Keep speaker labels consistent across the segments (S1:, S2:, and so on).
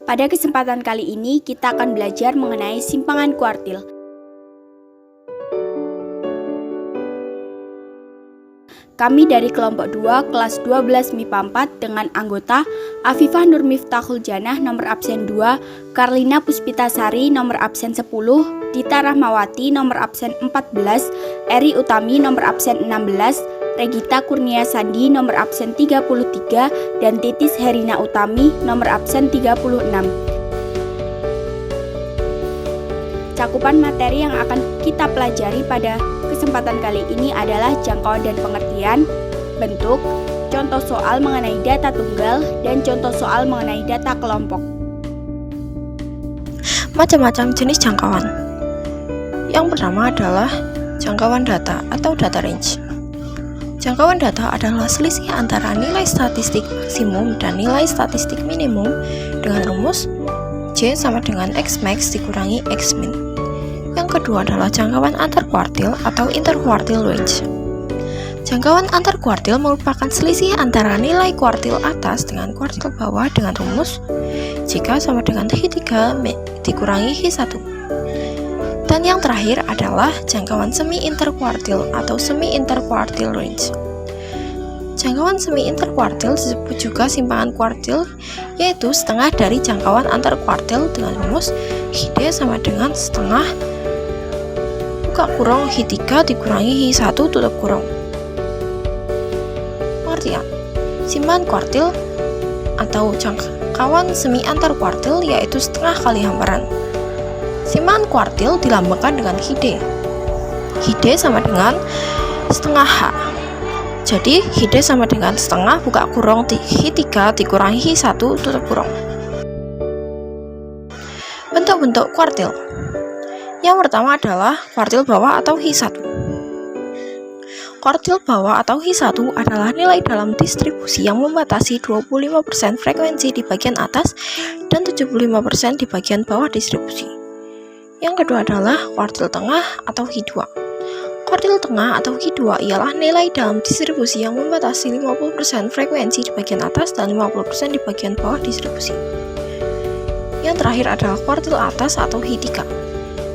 S1: Pada kesempatan kali ini kita akan belajar mengenai simpangan kuartil. Kami dari kelompok 2 kelas 12 MIPA 4 dengan anggota Afifah Nur Miftahul Janah nomor absen 2, Karlina Puspitasari nomor absen 10, Dita Rahmawati nomor absen 14, Eri Utami nomor absen 16, Regita Kurnia Sandi nomor absen 33, dan Titis Herina Utami nomor absen 36. Cakupan materi yang akan kita pelajari pada kesempatan kali ini adalah jangkauan dan pengertian, bentuk, contoh soal mengenai data tunggal, dan contoh soal mengenai data kelompok.
S2: Macam-macam jenis jangkauan. Yang pertama adalah jangkauan data atau data range. Jangkauan data adalah selisih antara nilai statistik maksimum dan nilai statistik minimum dengan rumus J sama dengan X max dikurangi X min. Yang kedua adalah jangkauan antar kuartil atau interkuartil range. Jangkauan antar kuartil merupakan selisih antara nilai kuartil atas dengan kuartil bawah dengan rumus jika sama dengan H3 dikurangi H1. Dan yang terakhir adalah jangkauan semi-interkuartil atau semi-interkuartil range. Jangkauan semi-interkuartil disebut juga simpangan kuartil, yaitu setengah dari jangkauan antar kuartil dengan rumus H sama dengan setengah buka kurung H3 dikurangi H1 tutup kurung. Pengertian: simpangan kuartil atau jangkauan semi antar kuartil yaitu setengah kali hamparan. Simpangan kuartil dilambangkan dengan Hd. Hd sama dengan setengah H. Jadi Hd sama dengan setengah buka kurung H3 dikurangi H1 tutup kurung. Bentuk-bentuk kuartil. Yang pertama adalah kuartil bawah atau H1. Kuartil bawah atau H1 adalah nilai dalam distribusi yang membatasi 25% frekuensi di bagian atas dan 75% di bagian bawah distribusi. Yang kedua adalah kuartil tengah atau H2. Kuartil tengah atau H2 ialah nilai dalam distribusi yang membatasi 50% frekuensi di bagian atas dan 50% di bagian bawah distribusi. Yang terakhir adalah kuartil atas atau H3.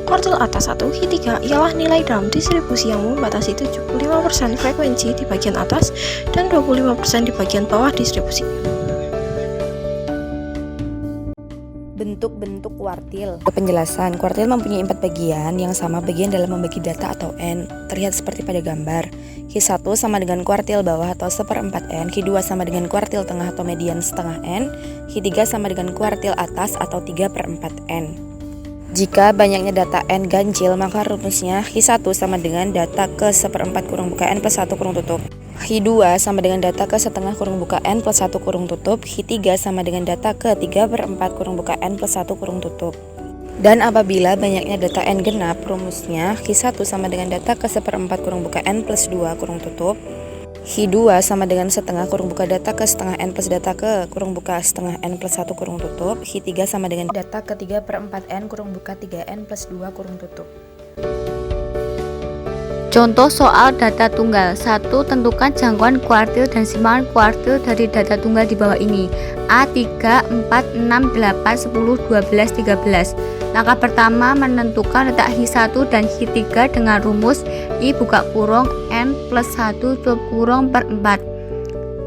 S2: Kuartil atas atau H3 ialah nilai dalam distribusi yang membatasi 75% frekuensi di bagian atas dan 25% di bagian bawah distribusi.
S3: Bentuk-bentuk kuartil. Penjelasan, kuartil mempunyai 4 bagian yang sama bagian dalam membagi data atau N. Terlihat seperti pada gambar. H1 sama dengan kuartil bawah atau 1/4 N, H2 sama dengan kuartil tengah atau median setengah N, H3 sama dengan kuartil atas atau 3/4 N. Jika banyaknya data N ganjil, maka rumusnya H1 sama dengan data ke 1/4 kurung buka N plus 1 kurung tutup. H2 sama dengan data ke setengah kurung buka N plus 1 kurung tutup. H3 sama dengan data ke 3/4 kurung buka N plus 1 kurung tutup. Dan apabila banyaknya data N genap, rumusnya H1 sama dengan data ke 1/4 kurung buka N plus 2 kurung tutup. H2 sama dengan setengah kurung buka data ke setengah N plus data ke kurung buka setengah N plus 1 kurung tutup. H3 sama dengan data ke 3/4 N kurung buka 3N plus 2 kurung tutup.
S4: Contoh soal data tunggal. 1. Tentukan jangkauan kuartil dan simpangan kuartil dari data tunggal di bawah ini. A3, 4, 6, 8, 10, 12, 13. Langkah pertama menentukan letak H1 dan H3 dengan rumus I buka kurung N plus 1 tutup kurung per 4.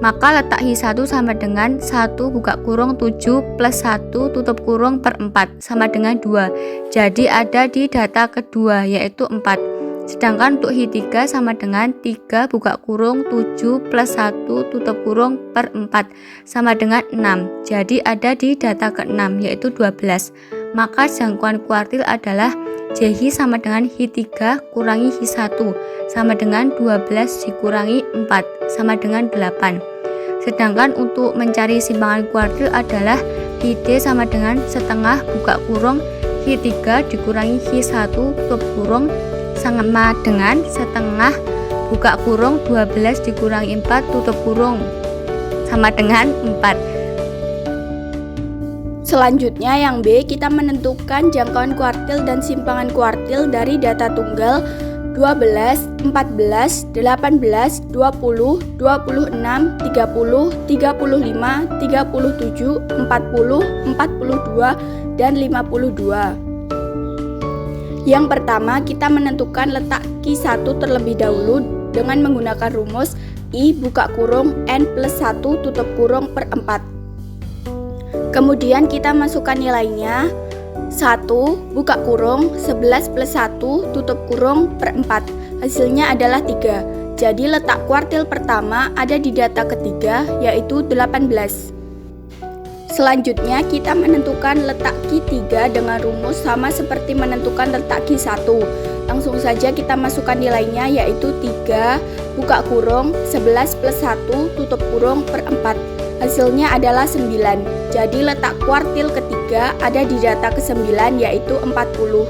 S4: Maka letak H1 sama dengan 1 buka kurung 7 plus 1 tutup kurung per 4 sama dengan 2. Jadi ada di data kedua yaitu 4. Sedangkan untuk H3 sama dengan 3 buka kurung 7 plus 1 tutup kurung per 4 sama dengan 6. Jadi ada di data ke-6 yaitu 12. Maka jangkauan kuartil adalah JH sama dengan H3 kurangi H1 sama dengan 12 dikurangi 4 sama dengan 8. Sedangkan untuk mencari simpangan kuartil adalah HD sama dengan setengah buka kurung H3 dikurangi H1 tutup kurung sama dengan setengah buka kurung 12 dikurangi 4 tutup kurung sama dengan 4.
S1: Selanjutnya yang B, kita menentukan jangkauan kuartil dan simpangan kuartil dari data tunggal 12, 14, 18, 20, 26, 30, 35, 37, 40, 42, dan 52. Yang pertama, kita menentukan letak Q1 terlebih dahulu dengan menggunakan rumus I buka kurung N plus 1 tutup kurung per 4. Kemudian kita masukkan nilainya 1 buka kurung 11 plus 1 tutup kurung per 4. Hasilnya adalah 3. Jadi letak kuartil pertama ada di data ketiga, yaitu 18. Selanjutnya kita menentukan letak Q3 dengan rumus sama seperti menentukan letak Q1. Langsung saja kita masukkan nilainya, yaitu 3 buka kurung 11 plus 1 tutup kurung per 4. Hasilnya adalah 9. Jadi letak kuartil ketiga ada di data ke-9, yaitu 40.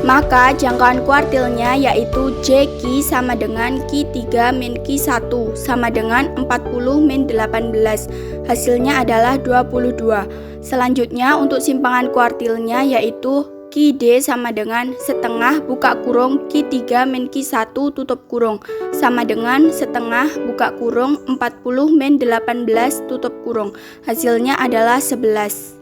S1: Maka jangkauan kuartilnya yaitu JQ sama dengan Q3 min Q1 sama dengan 40 min 18. Hasilnya adalah 22. Selanjutnya untuk simpangan kuartilnya yaitu QD sama dengan setengah buka kurung Q3 min Q1 tutup kurung sama dengan setengah buka kurung 40 min 18 tutup kurung. Hasilnya adalah 11.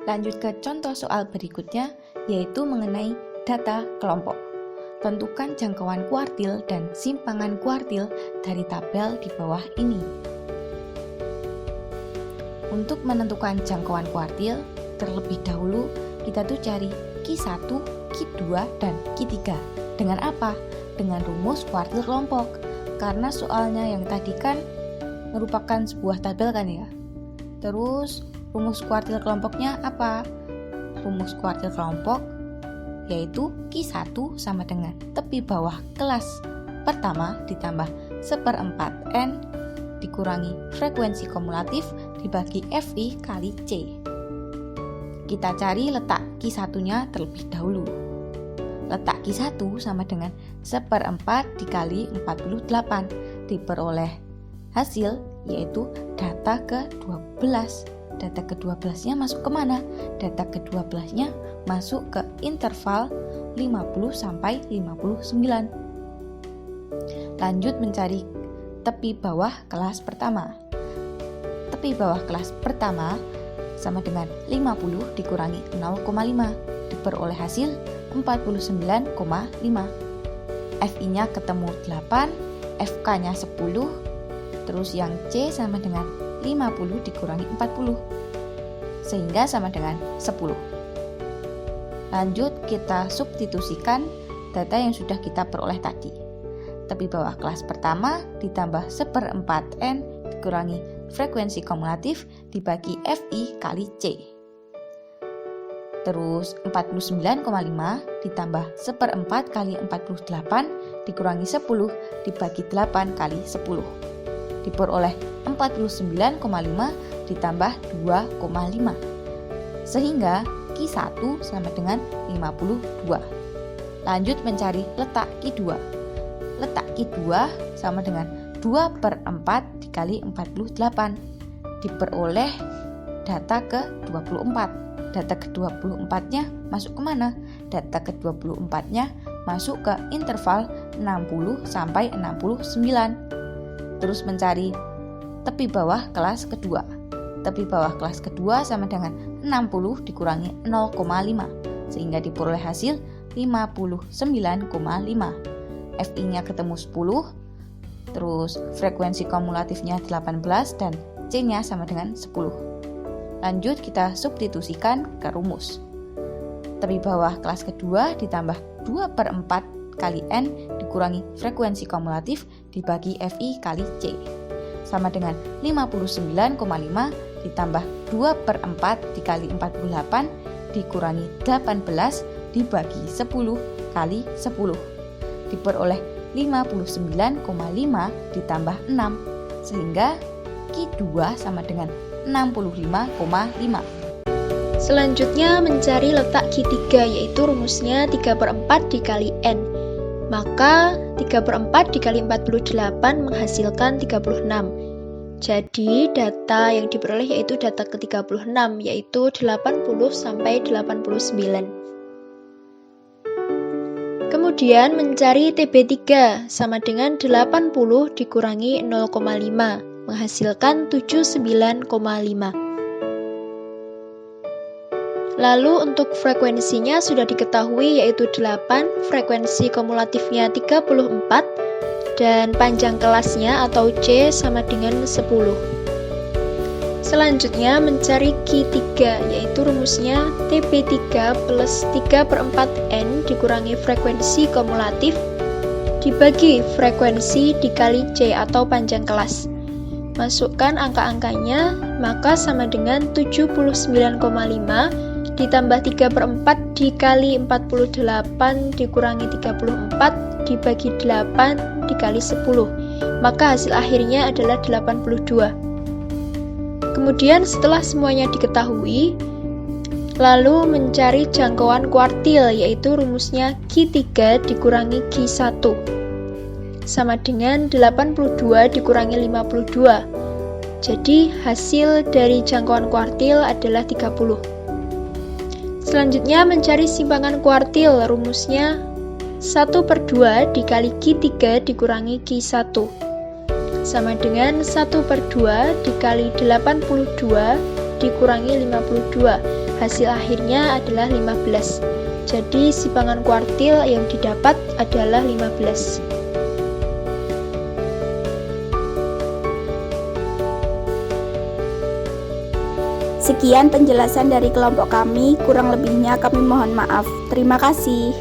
S2: Lanjut ke contoh soal berikutnya, yaitu mengenai data kelompok. Tentukan jangkauan kuartil dan simpangan kuartil dari tabel di bawah ini. Untuk menentukan jangkauan kuartil, terlebih dahulu kita tuh cari Q1, Q2, dan Q3. Dengan apa? Dengan rumus kuartil kelompok. Karena soalnya yang tadi kan merupakan sebuah tabel kan ya. Terus rumus kuartil kelompoknya apa? Rumus kuartil kelompok yaitu Q1 sama dengan tepi bawah kelas pertama ditambah 1/4 N dikurangi frekuensi kumulatif dibagi FI kali C. Kita cari letak Q1-nya terlebih dahulu. Letak Q1 sama dengan 1/4 dikali 48 diperoleh hasil yaitu data ke-12. Data ke-12-nya masuk kemana? Data ke-12-nya masuk ke interval 50 sampai 59. Lanjut mencari tepi bawah kelas pertama. Tepi bawah kelas pertama sama dengan 50 dikurangi 0,5 diperoleh hasil 49,5. FI-nya ketemu 8, FK-nya 10, terus yang C sama dengan 50 dikurangi 40 sehingga sama dengan 10. Lanjut kita substitusikan data yang sudah kita peroleh tadi. Tepi bawah kelas pertama ditambah 1/4 N dikurangi frekuensi kumulatif dibagi FI kali C. Terus 49,5 ditambah 1/4 kali 48 dikurangi 10 dibagi 8 kali 10. Diperoleh 49,5 ditambah 2,5 sehingga Q1 sama dengan 52. Lanjut mencari letak Q2. Letak Q2 sama dengan 2/4 dikali 48 diperoleh data ke-24. Data ke-24 nya masuk kemana? Data ke-24 nya masuk ke interval 60 sampai 69. Terus mencari tepi bawah kelas kedua. Tepi bawah kelas kedua sama dengan 60 dikurangi 0,5 sehingga diperoleh hasil 59,5. FI-nya ketemu 10, terus frekuensi kumulatifnya 18 dan C-nya sama dengan 10. Lanjut kita substitusikan ke rumus. Tepi bawah kelas kedua ditambah 2/4 kali N dikurangi frekuensi kumulatif dibagi FI kali C sama dengan 59,5 ditambah 2/4 dikali 48 dikurangi 18 dibagi 10 kali 10 diperoleh 59,5 ditambah 6 sehingga Q2 sama dengan 65,5.
S5: Selanjutnya mencari letak Q3 yaitu rumusnya 3/4 dikali N. Maka 3/4 dikali 48 menghasilkan 36. Jadi data yang diperoleh yaitu data ke-36 yaitu 80 sampai 89. Kemudian mencari TB3 sama dengan 80 dikurangi 0,5 menghasilkan 79,5. Lalu untuk frekuensinya sudah diketahui yaitu 8, frekuensi kumulatifnya 34, dan panjang kelasnya atau C sama dengan 10. Selanjutnya mencari Q3 yaitu rumusnya TB3 plus 3/4N dikurangi frekuensi kumulatif dibagi frekuensi dikali C atau panjang kelas. Masukkan angka-angkanya, maka sama dengan 79,5 ditambah 3/4 dikali 48 dikurangi 34 dibagi 8 dikali 10. Maka hasil akhirnya adalah 82. Kemudian setelah semuanya diketahui, lalu mencari jangkauan kuartil yaitu rumusnya Q3 dikurangi Q1 sama dengan 82 dikurangi 52. Jadi hasil dari jangkauan kuartil adalah 30. Selanjutnya mencari simpangan kuartil, rumusnya 1/2 dikali Q3 dikurangi Q1 sama dengan 1/2 dikali 82 dikurangi 52. Hasil akhirnya adalah 15. Jadi simpangan kuartil yang didapat adalah 15.
S1: Sekian penjelasan dari kelompok kami, kurang lebihnya kami mohon maaf. Terima kasih.